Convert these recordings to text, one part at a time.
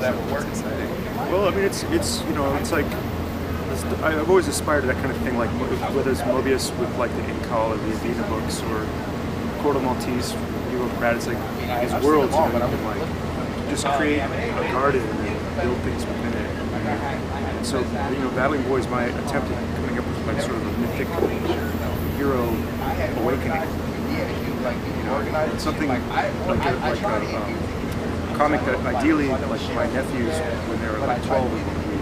That's exciting. Well, I mean, it's you know, it's like I've always aspired to that kind of thing, like whether it's Mobius with like the Incal or the Avena books, or Corto Maltese, Hugo Pratt. It's like these worlds, you know, you can like just create a garden and build things within it. And so, you know, Battling Boy is my attempt at coming up with like sort of a mythic hero awakening. You know, it's something like a comic that ideally, like my nephews, when they were like 12, would read.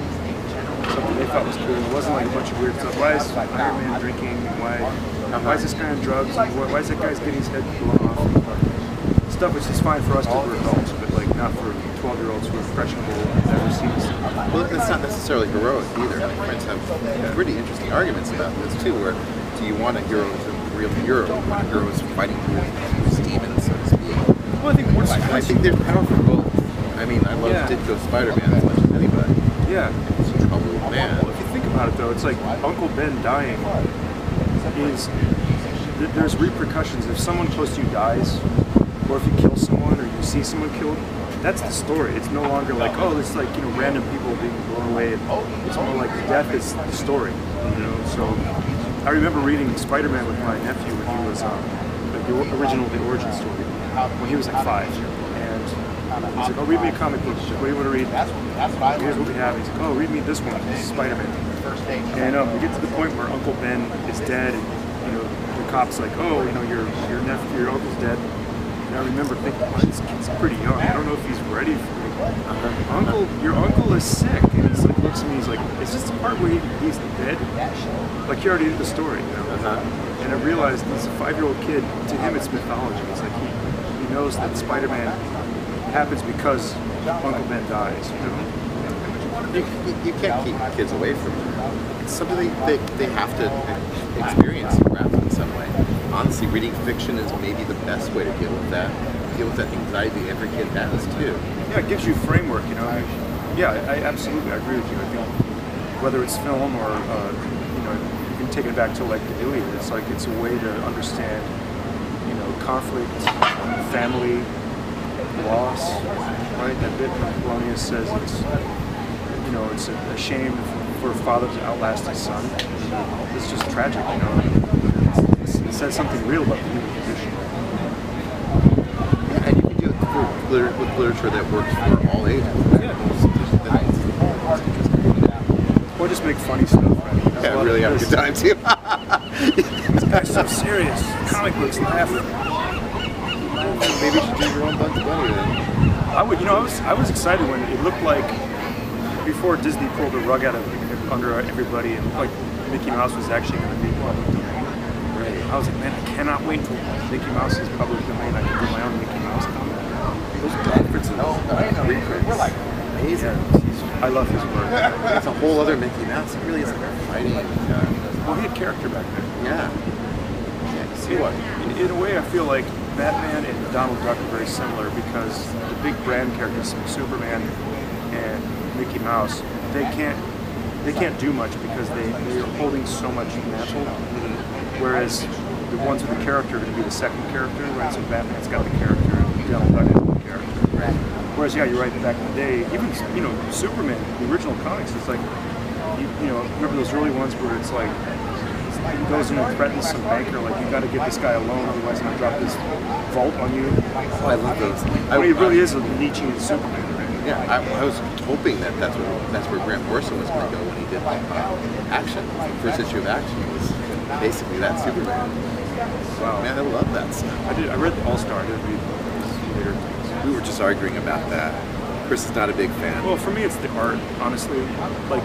Something they thought was cool. It wasn't like a bunch of weird stuff. Why is Iron Man drinking? Why is this guy on drugs? Why is that guy's getting his head blown off? Stuff which is fine for us because we're adults, but like not for 12-year-olds who are impressionable and never seen stuff. Well, it's not necessarily heroic either. My friends have pretty interesting arguments about this too. Where do you want a hero who's a real hero? When a hero is fighting with demons, so to speak. Well, I think they're powerful both. I mean, I love Ditko Spider-Man as much as anybody. Yeah. He's a troubled man. Well, if you think about it, though, it's like Uncle Ben dying is there's repercussions. If someone close to you dies, or if you kill someone, or you see someone killed, that's the story. It's no longer like, oh, it's like, you know, random people being blown away. It's more like death is the story. You know, so I remember reading Spider-Man with my nephew when he was like the original The Origin Story when he was like 5, and he's like, oh, read me a comic book. What do you want to read? Here's what we have. He's like, oh, read me this one. This is Spider-Man. And we get to the point where Uncle Ben is dead, and you know the cop's like, oh, you know your nephew, your uncle's dead. And I remember thinking, well, this kid's pretty young. I don't know if he's ready for it. Your uncle is sick. And he's like, looks at me, he's like, is this the part where he's dead? Like, he already did the story, you know? And I realized he's a 5-year-old kid. To him, it's mythology. It's like he knows that Spider-Man happens because Uncle Ben dies, you know? You can't keep kids away from it. It's something they have to experience and grasp in some way. Honestly, reading fiction is maybe the best way to deal with that anxiety every kid has too. Yeah, it gives you framework, you know. I absolutely agree with you. I think whether it's film or you know, you can take it back to like the Iliad. It's like it's a way to understand, you know, conflict, family, loss. Right? That bit where Polonius says it's, you know, it's a shame for a father to outlast his son. It's just tragic, you know. It says something real about the human condition. Yeah, and you can do it with literature that works for all ages. Or just make funny stuff, right? Yeah, really have a good time too. This guy's so serious. Comic books, laugh. Maybe you should do your own Bugs Bunny then. I would, you know, I was excited when it looked like before Disney pulled the rug out of under everybody, and like Mickey Mouse was actually going to be public domain. Right. I was like, man, I cannot wait until Mickey Mouse is public domain. I can do my own Mickey Mouse comic. Those conferences, reprints, we're like amazing. I love his work. It's a whole other Mickey Mouse. It really isn't fighting. Well, he had character back then. Yeah. See what? In a way, I feel like Batman and Donald Duck are very similar because the big brand characters, like Superman and Mickey Mouse, they can't do much because they are holding so much mantle. Whereas the ones with the character are going to be the second character, right? So Batman's got the character, and Donald Duck has the character. Right. Whereas, yeah, you're right. Back in the day, even you know, Superman, the original comics, it's like you know, remember those early ones where it's like he goes in and threatens some banker, like, you got to get this guy alone, otherwise I'm going to drop this vault on you. Oh, I love those. I mean, it really is a Nietzschean Superman, right? Yeah, I was hoping that's where Grant Morrison was going to go when he did Action. The first issue of Action was basically that Superman. Wow. Man, I love that stuff. I read the All-Star. I didn't read these later things. We were just arguing about that. Chris is not a big fan. Well, for me, it's the art, honestly. Like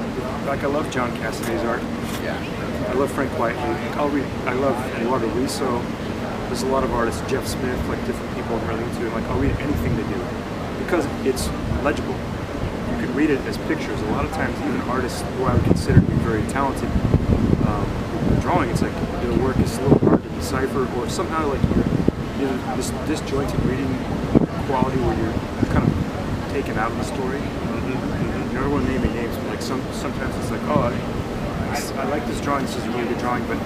I love John Cassaday's art. Yeah. I love Frank Whiteley. I love Eduardo Riso. There's a lot of artists, Jeff Smith, like different people I'm really into. Like, I'll read anything they do because it's legible. You can read it as pictures. A lot of times, even artists who I would consider to be very talented, drawing, it's like their work is a little hard to decipher, or somehow like you're this disjointed reading quality where you're kind of taken out of the story. You don't want to name any names, but like sometimes it's like, oh, I like this drawing. This is a really good drawing, but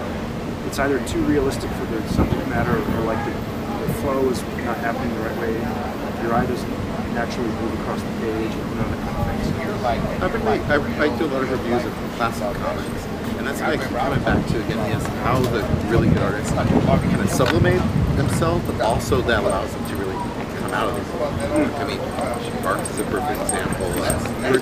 it's either too realistic for the subject matter, or like the flow is not happening the right way. Your eye doesn't naturally move across the page, and that kind of thing. I do a lot of reviews of classic comics, and that's what I keep coming back to again, is how the really good artists kind of sublimate themselves, but also that allows them to really come out of it. I mean, Marx is a perfect example.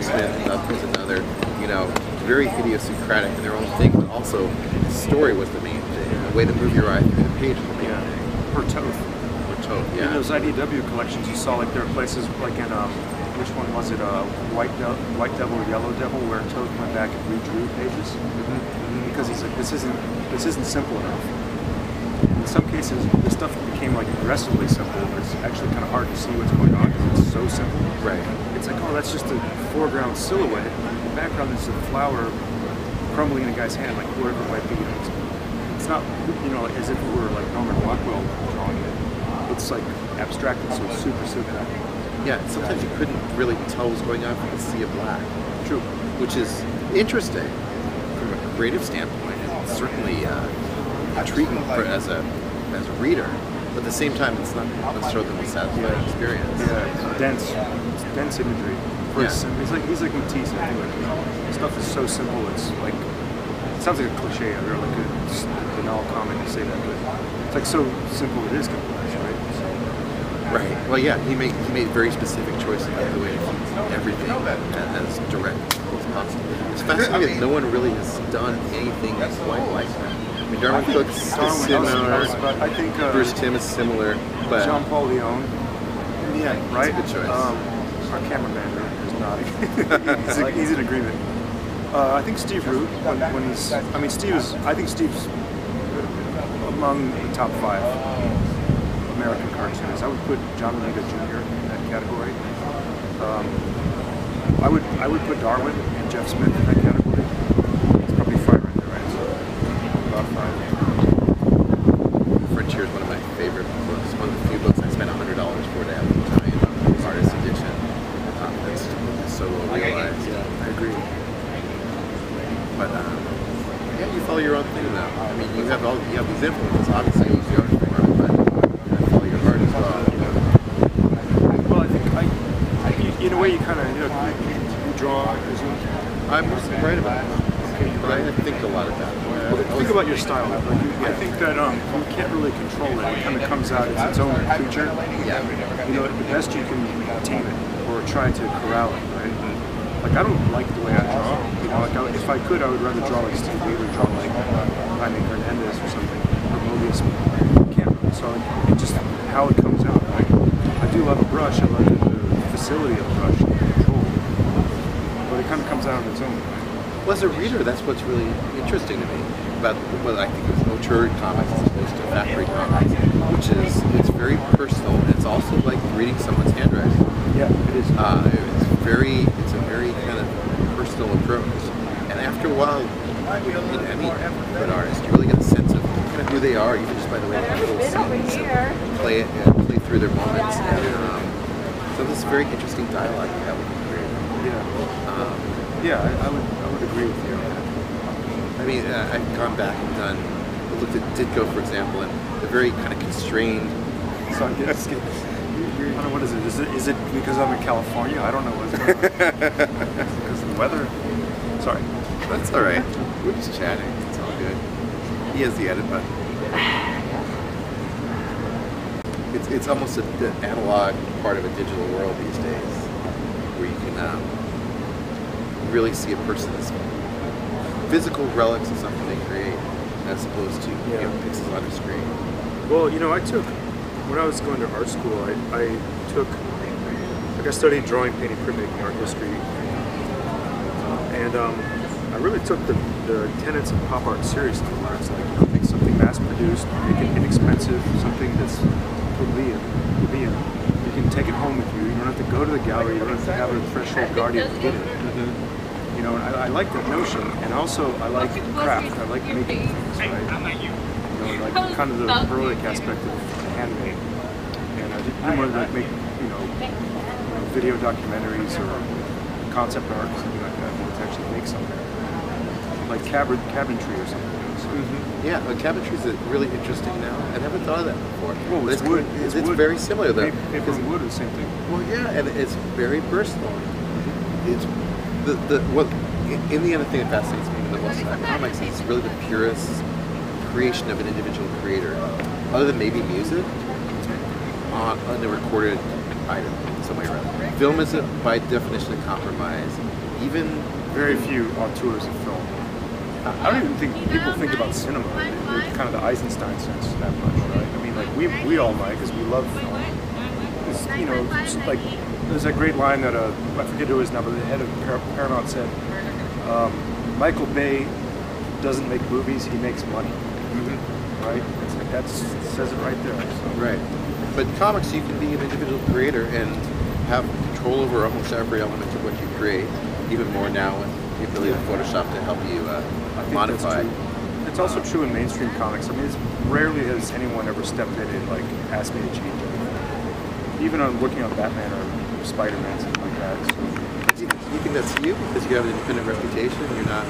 Smith is another. You know, very idiosyncratic in their own thing, but also the story was the main thing. The way the movie ride through the page was the main thing. Or Toth. Yeah. In those IDW collections, you saw like there are places like in which one was it? White Devil or Yellow Devil, where Toth went back and redrew pages because he's like, this isn't simple enough. In some cases, the stuff became like aggressively simple, but it's actually kind of hard to see what's going on because it's so simple. Right. It's like, oh, that's just a foreground silhouette. In the background is a flower crumbling in a guy's hand, like whoever it might be. It's not, you know, as if it were like Norman Rockwell drawing it. It's like abstracted, so it's super simple. Yeah, sometimes you couldn't really tell what was going on from the sea of black. True. Which is interesting from a creative standpoint, and certainly intriguing as a reader. But at the same time, it's not necessarily the most satisfying experience. Yeah, it's dense imagery. It's like Matisse. I think stuff is so simple. It's like, it sounds like a cliche or like a banal comment to say that, but it's like so simple it is complex, right? Right. Well, yeah, he made very specific choices about the way to keep everything as direct as possible. It's fascinating that no one really has done anything quite like that. I mean, Darwin Cook's similar. I think Bruce Timm is similar, but Jean-Paul Leon. Yeah, right. That's a good choice. Our cameraman is nodding. he's in agreement. I think Steve Root when he's. I mean, I think Steve's among the top 5 American cartoonists. I would put John Romita Jr. in that category. I would put Darwin and Jeff Smith in that category. It's probably 5 right there, right? So about 5. Frontier is one of my favorite books. One of the few books I spent $100 for to have the Italian artist edition. It's so well realized. Yeah, I agree. But yeah, you follow your own thing now. I mean, you have these influences. Obviously, you use the art form, but you follow your heart as well. Well, I think in a way, you kind of you draw. I'm mostly right about it. But I think a lot about it. Well, think about your style. Like I think that you can't really control it. It kind of comes out as its own creature. Yeah. You know, at the best you can tame it or try to corral it, right? Like I don't like the way I draw. You know, like if I could, I would rather draw like Steve Lee or draw like Jaime Hernandez or something, or Mobius. I can't really. So it just how it comes out. Right? I do love a brush. I love the facility of the brush, the control. But it kind of comes out on its own. Well, as a reader, that's what's really interesting to me about what I think of auteur comics as opposed to factory comics, which is it's very personal, and it's also like reading someone's handwriting. Yeah, it is. It's a very kind of personal approach, and after a while, in any good artist, you really get a sense of kind of who they are, even just by the way they handle scenes and play through their moments. And, so this is very interesting dialogue you have with the creator. Yeah, I would agree with you. I mean, I've gone back and looked at Ditko, for example, and the very kind of constrained. So I don't know, what is it? Is it because I'm in California? I don't know what's going on. Because of the weather? Sorry. That's all right. We're just chatting. It's all good. He has the edit button. It's almost the analog part of a digital world these days, where you can really see a person's physical relics of something they create, as opposed to pixels on a screen. Well, you know, when I was going to art school, I studied drawing, painting, printmaking, art history, and I really took the tenets of pop art seriously. Where it's like, make something mass-produced, make it inexpensive, something that's plebeian. You can take it home with you. You don't have to go to the gallery. You don't have to have a threshold guardian to get it. You know, and I like that notion, and also I like craft. I like making things, right? You know, like kind of the heroic aspect of handmade. And I didn't want to like make video documentaries or concept art or something like that. I wanted to actually make something like cabinetry or something. Yeah, cabinetry is really interesting now. I never thought of that before. Well, But it's wood. It's wood. very similar though. Paper and wood is the same thing. Well, yeah, and it's very personal. It's what in the end, the thing that fascinates me the most about comics is really the purest creation of an individual creator, other than maybe music, on a recorded item in some way or other. Film is by definition a compromise. Even Very few auteurs of film. I don't even think people think about cinema in kind of the Eisenstein sense that much, right? I mean, like we all might because we love film. It's, you know, it's like there's that great line that I forget who it is now, but the head of Paramount said, Michael Bay doesn't make movies, he makes money. Right? It's like that says it right there. So. Right. But comics, you can be an individual creator and have control over almost every element of what you create. Even more now with the ability of Photoshop to help you modify. It's also true in mainstream comics. I mean, it's rarely has anyone ever stepped in and like asked me to change it. Even on looking on Batman or Spider-Man, something like that. So. Do you think that's you because you have an independent reputation? You're not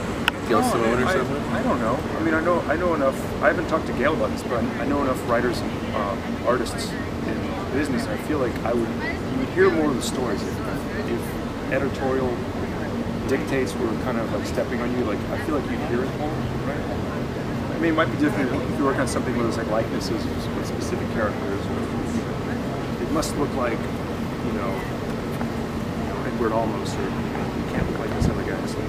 Gail Simone or something? I don't know. I mean, I know enough. I haven't talked to Gail about this, but I know enough writers and artists in business. I feel like you would hear more of the stories if editorial dictates were kind of like stepping on you. Like I feel like you'd hear it more, right? I mean, it might be different if you work on something where there's like likenesses with specific characters. It must look like, you know, Edward Olmos, or you can't look like this other guy. So